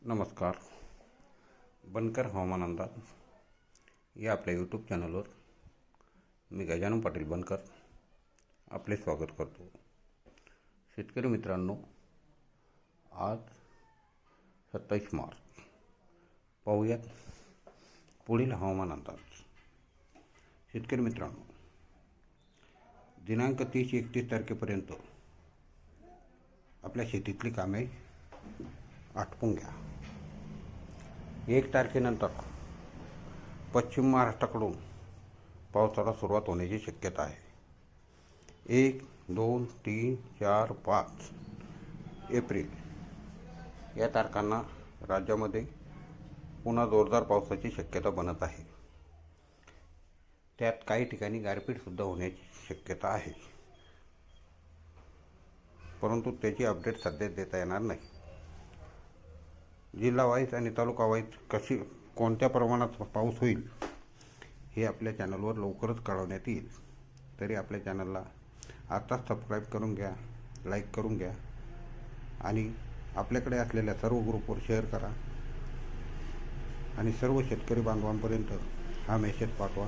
नमस्कार. बनकर हवामान अंदाज या आपल्या यूट्यूब चॅनलवर मी गजानन पाटील बनकर आपले स्वागत करतो. शेतकरी मित्रांनो, आज 27 मार्च. पाहूयात पुढील हवामान अंदाज. शेतकरी मित्रांनो, दिनांक 30-31 तारखेपर्यंत आपल्या शेतीतली कामे आटपून घ्या. 1 तारखेनंतर पश्चिम महाराष्ट्राकडून पावसाला सुरुवात होण्याची शक्यता आहे. 1, 2, 3, 4, 5 एप्रिल या तारखांना राज्यामध्ये पुन्हा जोरदार पावसाची शक्यता बनत आहे. त्यात काही ठिकाणी गारपीटसुद्धा होण्याची शक्यता आहे, परंतु त्याची अपडेट सध्या देता येणार नाही. जिल्हा वाईज आणि तालुका वाईज कोणत्या प्रमाणात पाऊस होईल हे आपल्या चॅनलवर लवकरच कळवण्यात येईल. तरी आपल्या चॅनलला आत्ताच सबस्क्राईब करून घ्या, लाईक करून घ्या आणि आपल्याकडे असलेल्या सर्व ग्रुपवर शेअर करा आणि सर्व शेतकरी बांधवांपर्यंत हा मेसेज पाठवा.